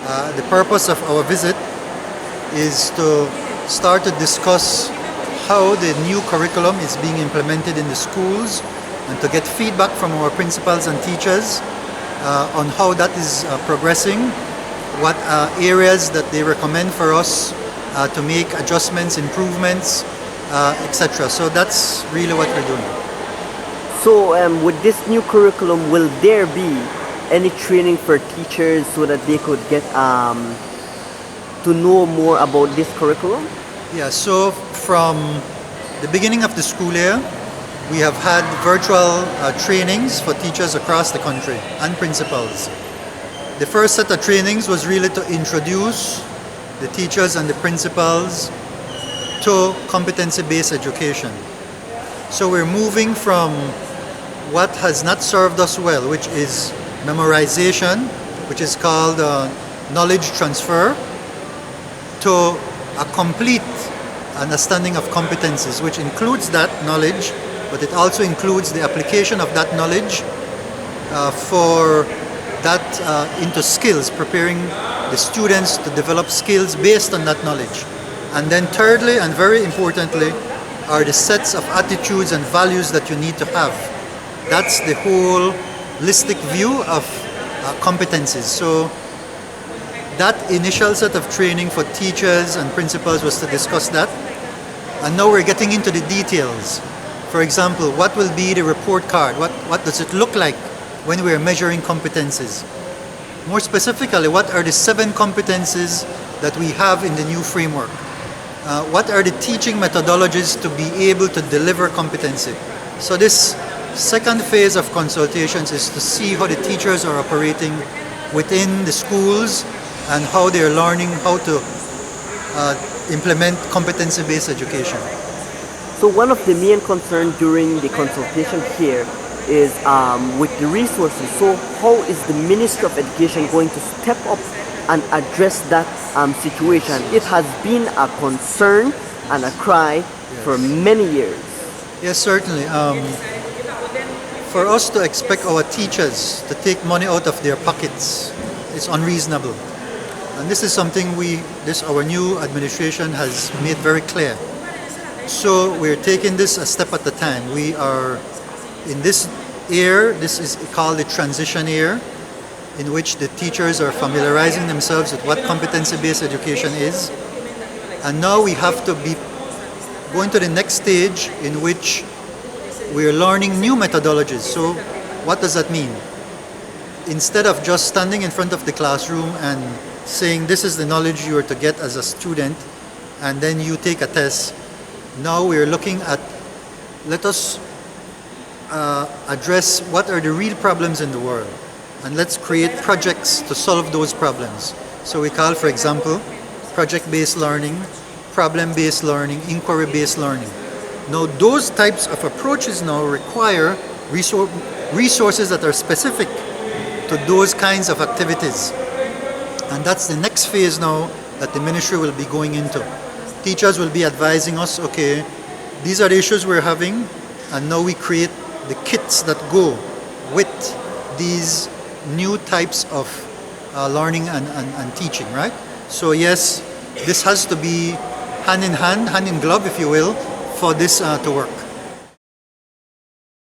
The purpose of our visit is to start to discuss how the new curriculum is being implemented in the schools and to get feedback from our principals and teachers on how that is progressing, what areas that they recommend for us to make adjustments, improvements, etc. So that's really what we're doing. So with this new curriculum, will there be any training for teachers so that they could get to know more about this curriculum? Yeah, so from the beginning of the school year, we have had virtual trainings for teachers across the country and principals. The first set of trainings was really to introduce the teachers and the principals to competency-based education. So we're moving from what has not served us well, which is memorization, which is called knowledge transfer, to a complete understanding of competencies, which includes that knowledge, but it also includes the application of that knowledge for that into skills, preparing the students to develop skills based on that knowledge. And then thirdly, and very importantly, are the sets of attitudes and values that you need to have. That's the whole holistic view of competencies. So that initial set of training for teachers and principals was to discuss that. And now we're getting into the details. For example, what will be the report card? What does it look like when we're measuring competencies? More specifically, what are the 7 competencies that we have in the new framework? What are the teaching methodologies to be able to deliver competency? So this second phase of consultations is to see how the teachers are operating within the schools and how they're learning how to implement competency-based education. So one of the main concerns during the consultation here is with the resources. So how is the Ministry of Education going to step up and address that situation? It has been a concern and a cry for many years. Yes, certainly. For us to expect our teachers to take money out of their pockets is unreasonable. And this is something our new administration has made very clear. So we're taking this a step at a time. We are in this year, this is called the transition year, in which the teachers are familiarizing themselves with what competency-based education is. And now we have to be going to the next stage in which we're learning new methodologies. So what does that mean? Instead of just standing in front of the classroom and saying this is the knowledge you are to get as a student and then you take a test, now we're looking at, let us address what are the real problems in the world, and let's create projects to solve those problems. So we call, for example, project-based learning, problem-based learning, inquiry-based learning. Now those types of approaches now require resources that are specific to those kinds of activities. And that's the next phase now that the ministry will be going into. Teachers will be advising us, okay, these are the issues we're having, and now we create the kits that go with these new types of learning and teaching, right? So yes, this has to be hand in hand, hand in glove, if you will, for this to work.